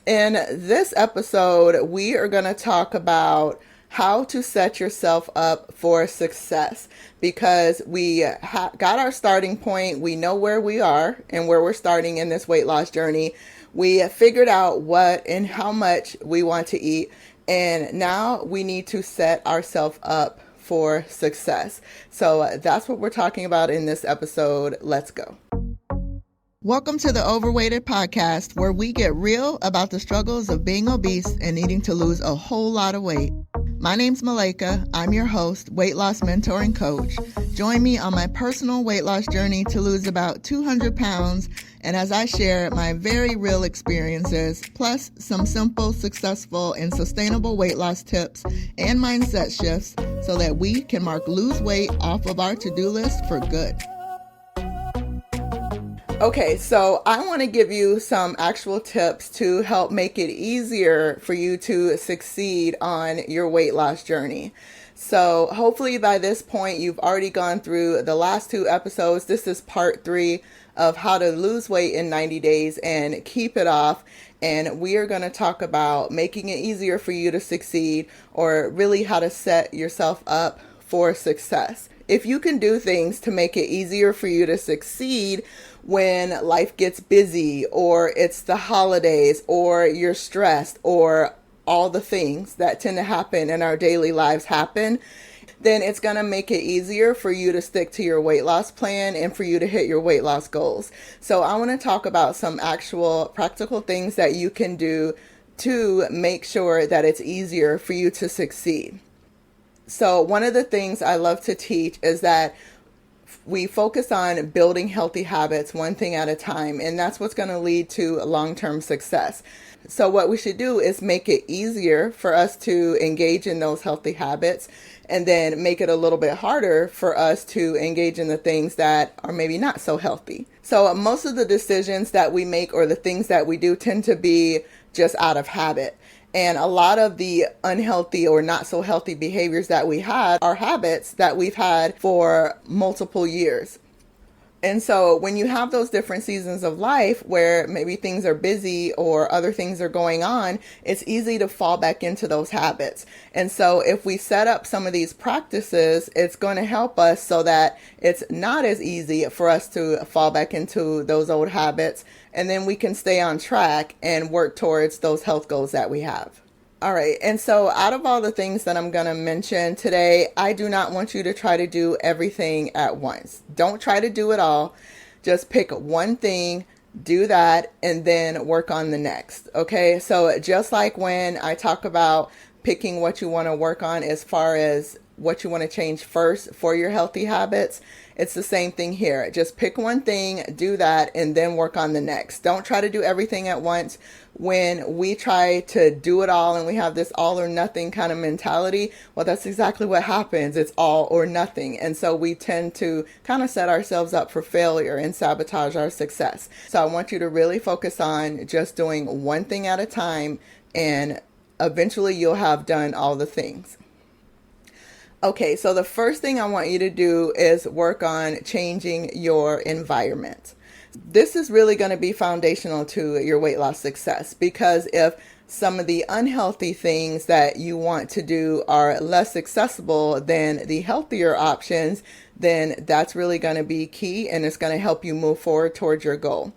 In this episode, we are going to talk about how to set yourself up for success because we got our starting point. We know where we are and where we're starting in this weight loss journey. We figured out what and how much we want to eat, and now we need to set ourselves up for success. So that's what we're talking about in this episode. Let's go. Welcome to the Overweighted Podcast, where we get real about the struggles of being obese and needing to lose a whole lot of weight. My name's Malaika. I'm your host, weight loss mentor and coach. Join me on my personal weight loss journey to lose about 200 pounds, and as I share my very real experiences, plus some simple, successful, and sustainable weight loss tips and mindset shifts so that we can mark lose weight off of our to-do list for good. Okay, so I want to give you some actual tips to help make it easier for you to succeed on your weight loss journey. So hopefully by this point, you've already gone through the last 2 episodes. This is part 3 of how to lose weight in 90 days and keep it off. And we are going to talk about making it easier for you to succeed, or really how to set yourself up for success. If you can do things to make it easier for you to succeed when life gets busy, or it's the holidays, or you're stressed, or all the things that tend to happen in our daily lives happen, then it's going to make it easier for you to stick to your weight loss plan and for you to hit your weight loss goals. So I want to talk about some actual practical things that you can do to make sure that it's easier for you to succeed. So one of the things I love to teach is that we focus on building healthy habits one thing at a time, and that's what's going to lead to long-term success. So what we should do is make it easier for us to engage in those healthy habits, and then make it a little bit harder for us to engage in the things that are maybe not so healthy. So most of the decisions that we make or the things that we do tend to be just out of habit. And a lot of the unhealthy or not so healthy behaviors that we had are habits that we've had for multiple years. And so when you have those different seasons of life where maybe things are busy or other things are going on, it's easy to fall back into those habits. And so if we set up some of these practices, it's going to help us so that it's not as easy for us to fall back into those old habits. And then we can stay on track and work towards those health goals that we have. All right. And so out of all the things that I'm going to mention today, I do not want you to try to do everything at once. Don't try to do it all. Just pick one thing, do that, and then work on the next. Okay. So just like when I talk about picking what you want to work on as far as what you want to change first for your healthy habits, it's the same thing here. Just pick one thing, do that, and then work on the next. Don't try to do everything at once. When we try to do it all and we have this all or nothing kind of mentality, well, that's exactly what happens. It's all or nothing. And so we tend to kind of set ourselves up for failure and sabotage our success. So I want you to really focus on just doing one thing at a time, and eventually you'll have done all the things. Okay, so the first thing I want you to do is work on changing your environment. This is really going to be foundational to your weight loss success, because if some of the unhealthy things that you want to do are less accessible than the healthier options, then that's really going to be key, and it's going to help you move forward towards your goal.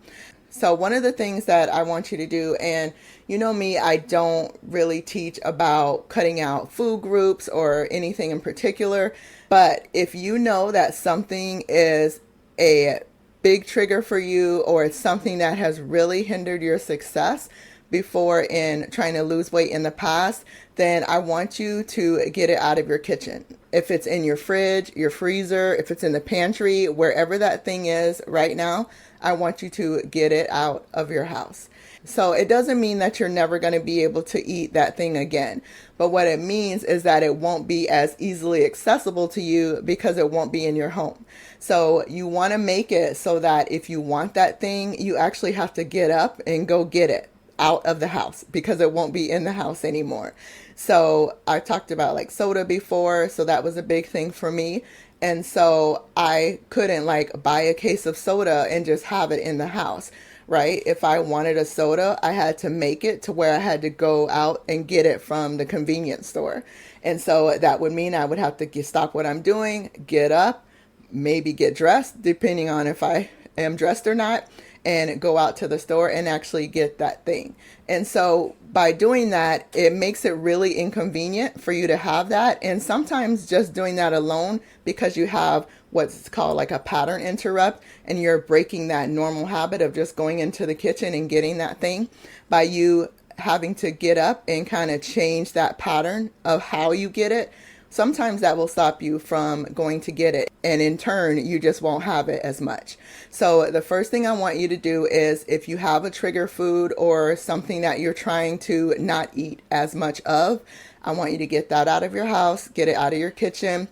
So one of the things that I want you to do, and you know me, I don't really teach about cutting out food groups or anything in particular, but if you know that something is a big trigger for you, or it's something that has really hindered your success before in trying to lose weight in the past, then I want you to get it out of your kitchen. If it's in your fridge, your freezer, if it's in the pantry, wherever that thing is right now, I want you to get it out of your house. So it doesn't mean that you're never going to be able to eat that thing again. But what it means is that it won't be as easily accessible to you because it won't be in your home. So you want to make it so that if you want that thing, you actually have to get up and go get it out of the house, because it won't be in the house anymore. So I talked about like soda before. So that was a big thing for me. And so I couldn't like buy a case of soda and just have it in the house. right? If I wanted a soda, I had to make it to where I had to go out and get it from the convenience store. And so that would mean I would have to stop what I'm doing, get up, maybe get dressed, depending on if I am dressed or not, and go out to the store and actually get that thing. And so by doing that, it makes it really inconvenient for you to have that. And sometimes just doing that alone, because you have what's called like a pattern interrupt, and you're breaking that normal habit of just going into the kitchen and getting that thing, by you having to get up and kind of change that pattern of how you get it, sometimes that will stop you from going to get it. And in turn, you just won't have it as much. So the first thing I want you to do is, if you have a trigger food or something that you're trying to not eat as much of, I want you to get that out of your house, get it out of your kitchen,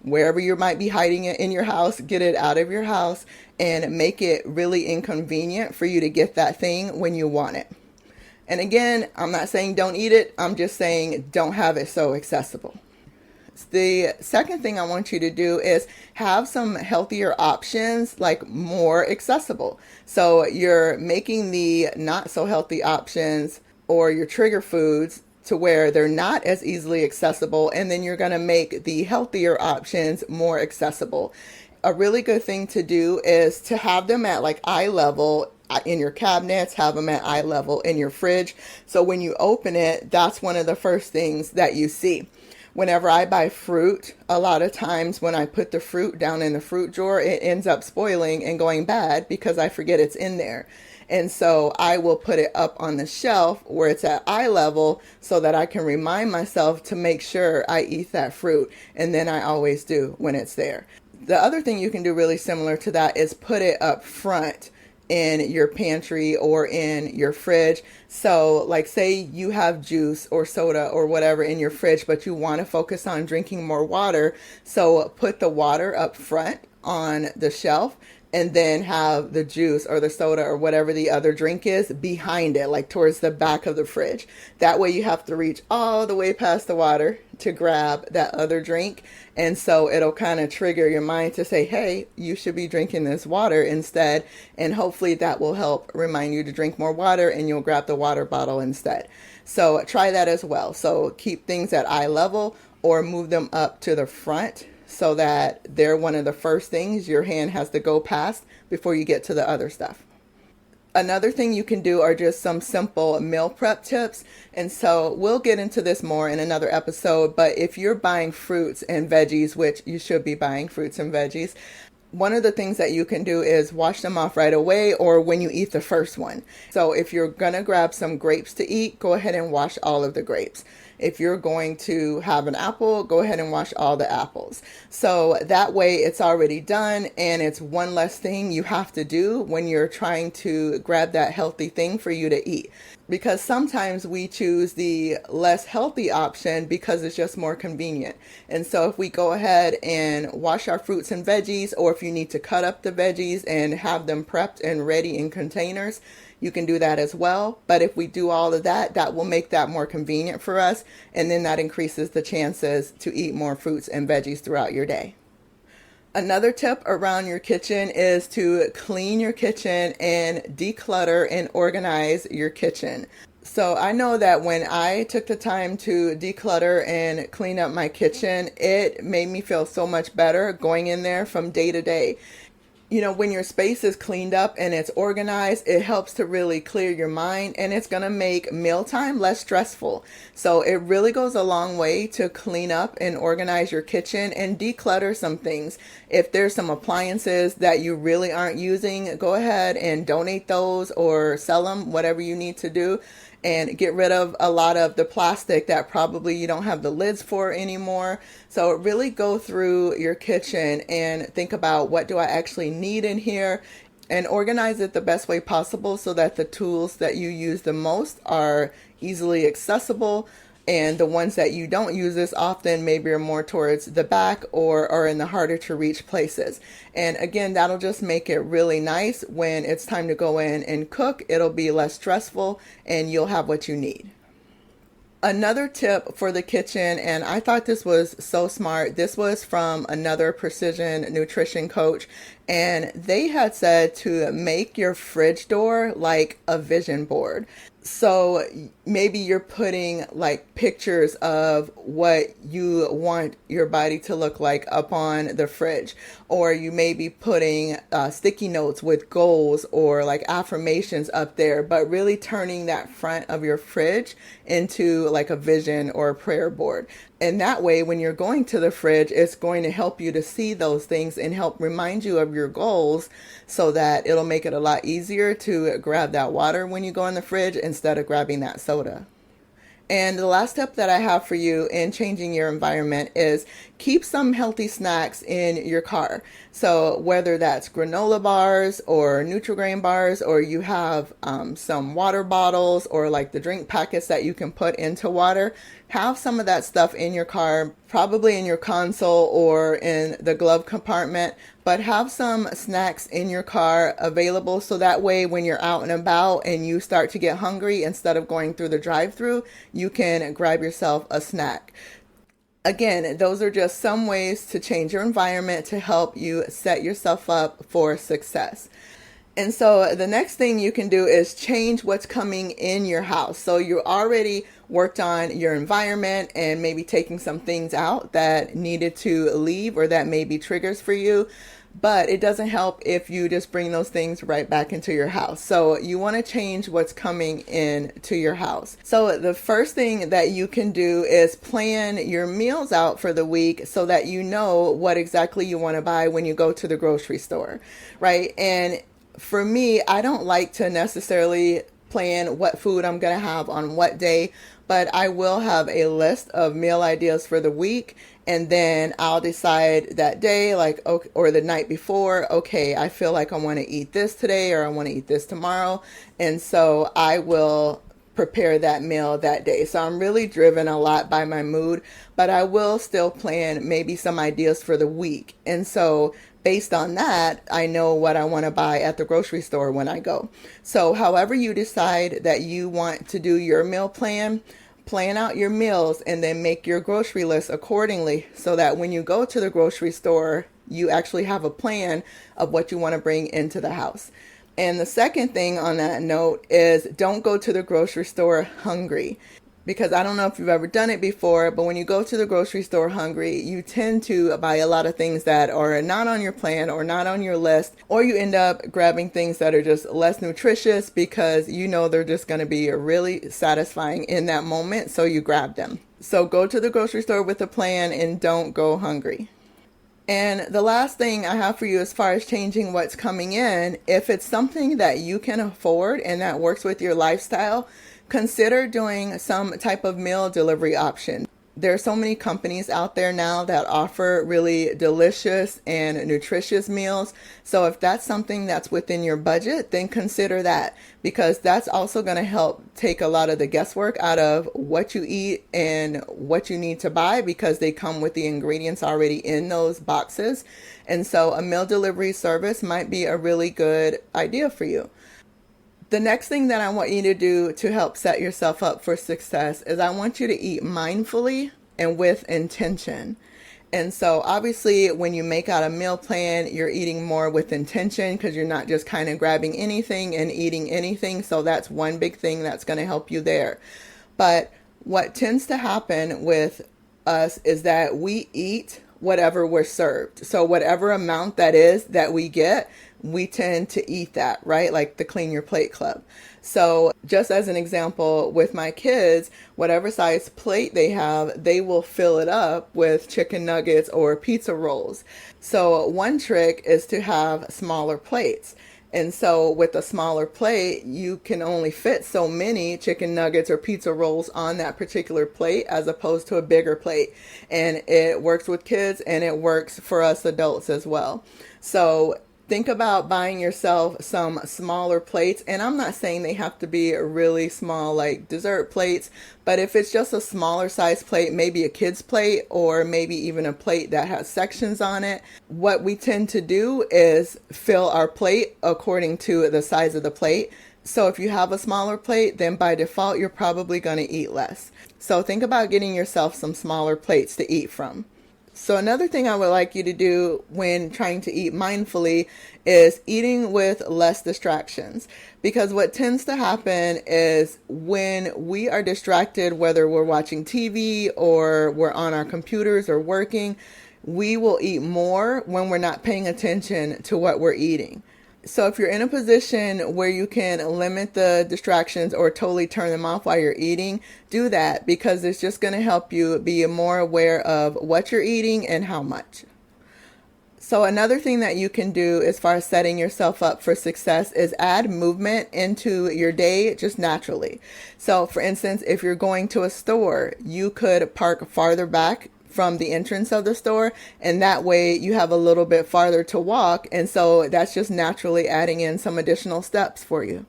wherever you might be hiding it in your house, get it out of your house and make it really inconvenient for you to get that thing when you want it. And again, I'm not saying don't eat it. I'm just saying don't have it so accessible. The second thing I want you to do is have some healthier options, like more accessible. So you're making the not so healthy options or your trigger foods to where they're not as easily accessible, and then you're going to make the healthier options more accessible. A really good thing to do is to have them at like eye level in your cabinets, have them at eye level in your fridge. So when you open it, that's one of the first things that you see. Whenever I buy fruit, a lot of times when I put the fruit down in the fruit drawer, it ends up spoiling and going bad because I forget it's in there. And so I will put it up on the shelf where it's at eye level so that I can remind myself to make sure I eat that fruit. And then I always do when it's there. The other thing you can do really similar to that is put it up front in your pantry or in your fridge. So like say you have juice or soda or whatever in your fridge, but you want to focus on drinking more water. So put the water up front on the shelf, and then have the juice or the soda or whatever the other drink is behind it, like towards the back of the fridge. That way you have to reach all the way past the water to grab that other drink. And so it'll kind of trigger your mind to say, hey, you should be drinking this water instead. And hopefully that will help remind you to drink more water, and you'll grab the water bottle instead. So try that as well. So keep things at eye level or move them up to the front, so that they're one of the first things your hand has to go past before you get to the other stuff. Another thing you can do are just some simple meal prep tips. And so we'll get into this more in another episode, but if you're buying fruits and veggies, which you should be buying fruits and veggies, one of the things that you can do is wash them off right away or when you eat the first one. So if you're going to grab some grapes to eat, go ahead and wash all of the grapes. If you're going to have an apple, go ahead and wash all the apples. So that way it's already done, and it's one less thing you have to do when you're trying to grab that healthy thing for you to eat. Because sometimes we choose the less healthy option because it's just more convenient. And so if we go ahead and wash our fruits and veggies, or if you need to cut up the veggies and have them prepped and ready in containers, you can do that as well. But if we do all of that, that will make that more convenient for us. And then that increases the chances to eat more fruits and veggies throughout your day. Another tip around your kitchen is to clean your kitchen and declutter and organize your kitchen. So I know that when I took the time to declutter and clean up my kitchen, it made me feel so much better going in there from day to day. You know, when your space is cleaned up and it's organized, it helps to really clear your mind, and it's going to make mealtime less stressful. So it really goes a long way to clean up and organize your kitchen and declutter some things. If there's some appliances that you really aren't using, go ahead and donate those or sell them, whatever you need to do. And get rid of a lot of the plastic that probably you don't have the lids for anymore. So really go through your kitchen and think about, what do I actually need in here, and organize it the best way possible so that the tools that you use the most are easily accessible, and the ones that you don't use as often maybe are more towards the back or are in the harder to reach places. And again, that'll just make it really nice when it's time to go in and cook. It'll be less stressful and you'll have what you need. Another tip for the kitchen, and I thought this was so smart. This was from another precision nutrition coach, and they had said to make your fridge door like a vision board. So maybe you're putting like pictures of what you want your body to look like up on the fridge, or you may be putting sticky notes with goals or like affirmations up there, but really turning that front of your fridge into like a vision or a prayer board. And that way, when you're going to the fridge, it's going to help you to see those things and help remind you of your goals, so that it'll make it a lot easier to grab that water when you go in the fridge instead of grabbing that soda. And the last step that I have for you in changing your environment is keep some healthy snacks in your car. So whether that's granola bars or Nutri-Grain bars, or you have some water bottles or like the drink packets that you can put into water, have some of that stuff in your car, probably in your console or in the glove compartment, but have some snacks in your car available, so that way when you're out and about and you start to get hungry, instead of going through the drive-through, you can grab yourself a snack. Again, those are just some ways to change your environment to help you set yourself up for success. And so the next thing you can do is change what's coming in your house. So you already worked on your environment and maybe taking some things out that needed to leave or that may be triggers for you. But it doesn't help if you just bring those things right back into your house. So you want to change what's coming into your house. So the first thing that you can do is plan your meals out for the week, so that you know what exactly you want to buy when you go to the grocery store, right? And for me, I don't like to necessarily plan what food I'm going to have on what day, but I will have a list of meal ideas for the week. And then I'll decide that day, like, or the night before, okay, I feel like I want to eat this today, or I want to eat this tomorrow. And so I will prepare that meal that day. So I'm really driven a lot by my mood, but I will still plan maybe some ideas for the week. And so based on that, I know what I want to buy at the grocery store when I go. So however you decide that you want to do your meal plan out your meals and then make your grocery list accordingly, so that when you go to the grocery store, you actually have a plan of what you want to bring into the house. And the second thing on that note is, don't go to the grocery store hungry. Because I don't know if you've ever done it before, but when you go to the grocery store hungry, you tend to buy a lot of things that are not on your plan or not on your list, or you end up grabbing things that are just less nutritious because you know they're just going to be really satisfying in that moment, so you grab them. So go to the grocery store with a plan and don't go hungry. And the last thing I have for you as far as changing what's coming in, if it's something that you can afford and that works with your lifestyle, consider doing some type of meal delivery option. There are so many companies out there now that offer really delicious and nutritious meals. So if that's something that's within your budget, then consider that, because that's also going to help take a lot of the guesswork out of what you eat and what you need to buy, because they come with the ingredients already in those boxes. And so a meal delivery service might be a really good idea for you. The next thing that I want you to do to help set yourself up for success is I want you to eat mindfully and with intention. And so obviously when you make out a meal plan, you're eating more with intention, because you're not just kind of grabbing anything and eating anything. So that's one big thing that's going to help you there. But what tends to happen with us is that we eat whatever we're served. So whatever amount that is that we get, we tend to eat that, right? Like the Clean Your Plate Club. So just as an example, with my kids, whatever size plate they have, they will fill it up with chicken nuggets or pizza rolls. So one trick is to have smaller plates. And so with a smaller plate, you can only fit so many chicken nuggets or pizza rolls on that particular plate, as opposed to a bigger plate. And it works with kids and it works for us adults as well. So think about buying yourself some smaller plates. And I'm not saying they have to be really small, like dessert plates, but if it's just a smaller size plate, maybe a kid's plate, or maybe even a plate that has sections on it, what we tend to do is fill our plate according to the size of the plate. So if you have a smaller plate, then by default, you're probably going to eat less. So think about getting yourself some smaller plates to eat from. So another thing I would like you to do when trying to eat mindfully is eating with less distractions. Because what tends to happen is when we are distracted, whether we're watching TV or we're on our computers or working, we will eat more when we're not paying attention to what we're eating. So if you're in a position where you can limit the distractions or totally turn them off while you're eating, do that, because it's just going to help you be more aware of what you're eating and how much. So another thing that you can do as far as setting yourself up for success is add movement into your day just naturally. So for instance, if you're going to a store, you could park farther back from the entrance of the store, and that way you have a little bit farther to walk, and so that's just naturally adding in some additional steps for you.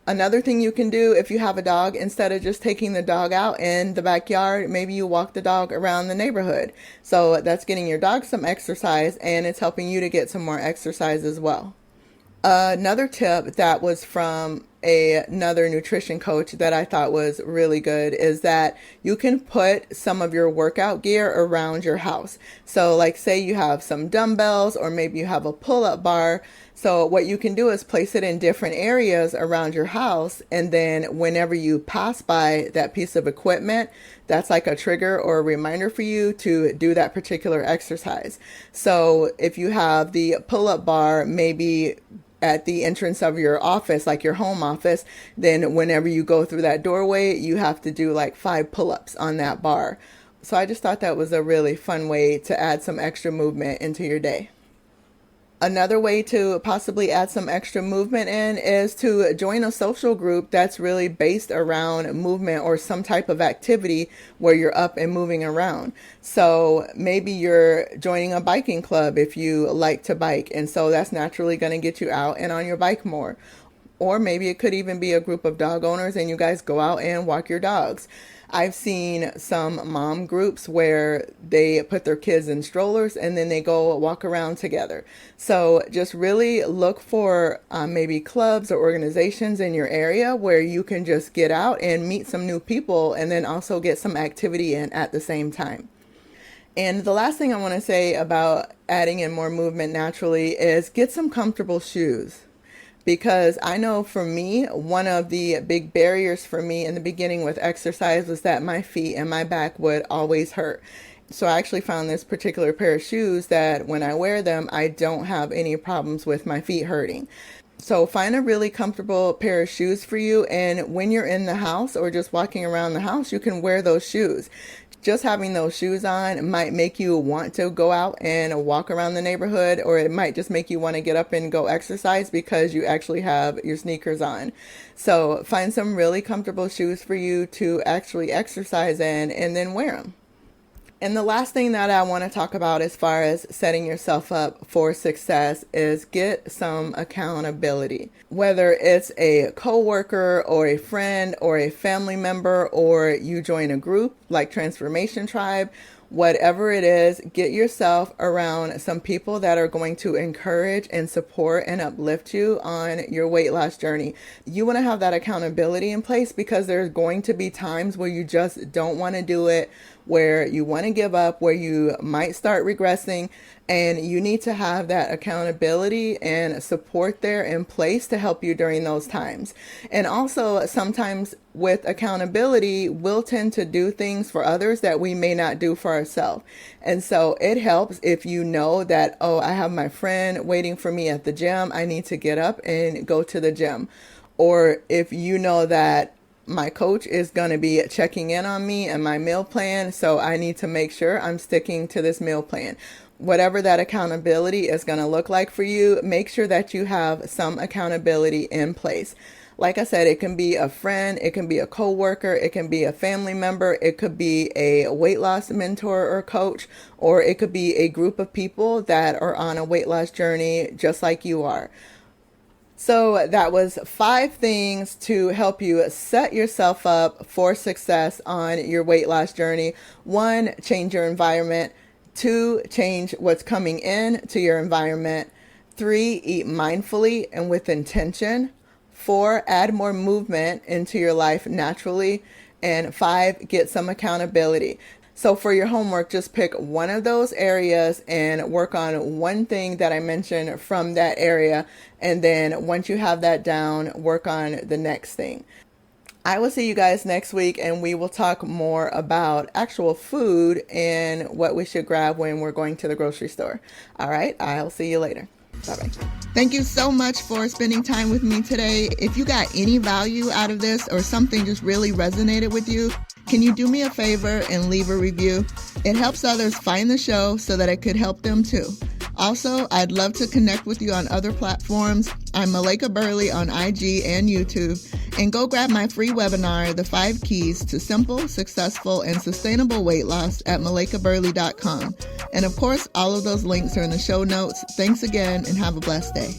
Another thing you can do if you have a dog, instead of just taking the dog out in the backyard, maybe you walk the dog around the neighborhood. So that's getting your dog some exercise, and it's helping you to get some more exercise as well. Another tip that was from another nutrition coach that I thought was really good is that you can put some of your workout gear around your house. So like say you have some dumbbells or maybe you have a pull-up bar. So what you can do is place it in different areas around your house, and then whenever you pass by that piece of equipment, that's like a trigger or a reminder for you to do that particular exercise. So if you have the pull-up bar maybe at the entrance of your office, like your home office, then whenever you go through that doorway, you have to do like 5 pull-ups on that bar. So I just thought that was a really fun way to add some extra movement into your day. Another way to possibly add some extra movement in is to join a social group that's really based around movement or some type of activity where you're up and moving around. So maybe you're joining a biking club if you like to bike, and so that's naturally going to get you out and on your bike more. Or maybe it could even be a group of dog owners and you guys go out and walk your dogs. I've seen some mom groups where they put their kids in strollers and then they go walk around together. So just really look for maybe clubs or organizations in your area where you can just get out and meet some new people and then also get some activity in at the same time. And the last thing I want to say about adding in more movement naturally is get some comfortable shoes. Because I know for me, one of the big barriers for me in the beginning with exercise was that my feet and my back would always hurt. So I actually found this particular pair of shoes that when I wear them, I don't have any problems with my feet hurting. So find a really comfortable pair of shoes for you, and when you're in the house or just walking around the house, you can wear those shoes. Just having those shoes on might make you want to go out and walk around the neighborhood, or it might just make you want to get up and go exercise because you actually have your sneakers on. So find some really comfortable shoes for you to actually exercise in and then wear them. And the last thing that I want to talk about as far as setting yourself up for success is get some accountability. Whether it's a coworker or a friend or a family member, or you join a group like Transformation Tribe, whatever it is, get yourself around some people that are going to encourage and support and uplift you on your weight loss journey. You want to have that accountability in place because there's going to be times where you just don't want to do it, where you want to give up, where you might start regressing, and you need to have that accountability and support there in place to help you during those times. And also sometimes with accountability, we'll tend to do things for others that we may not do for ourselves. And so it helps if you know that, oh, I have my friend waiting for me at the gym, I need to get up and go to the gym. Or if you know that my coach is going to be checking in on me and my meal plan, so I need to make sure I'm sticking to this meal plan. Whatever that accountability is going to look like for you, make sure that you have some accountability in place. Like I said, it can be a friend, it can be a coworker, it can be a family member, it could be a weight loss mentor or coach, or it could be a group of people that are on a weight loss journey just like you are. So that was 5 things to help you set yourself up for success on your weight loss journey. 1, change your environment. 2, change what's coming in to your environment. 3, eat mindfully and with intention. 4, add more movement into your life naturally. And 5, get some accountability. So for your homework, just pick one of those areas and work on one thing that I mentioned from that area. And then once you have that down, work on the next thing. I will see you guys next week, and we will talk more about actual food and what we should grab when we're going to the grocery store. All right, I'll see you later. Bye-bye. Thank you so much for spending time with me today. If you got any value out of this or something just really resonated with you, can you do me a favor and leave a review? It helps others find the show so that it could help them too. Also, I'd love to connect with you on other platforms. I'm Malaika Burley on IG and YouTube. And go grab my free webinar, The 5 Keys to Simple, Successful, and Sustainable Weight Loss at malaikaburley.com. And of course, all of those links are in the show notes. Thanks again and have a blessed day.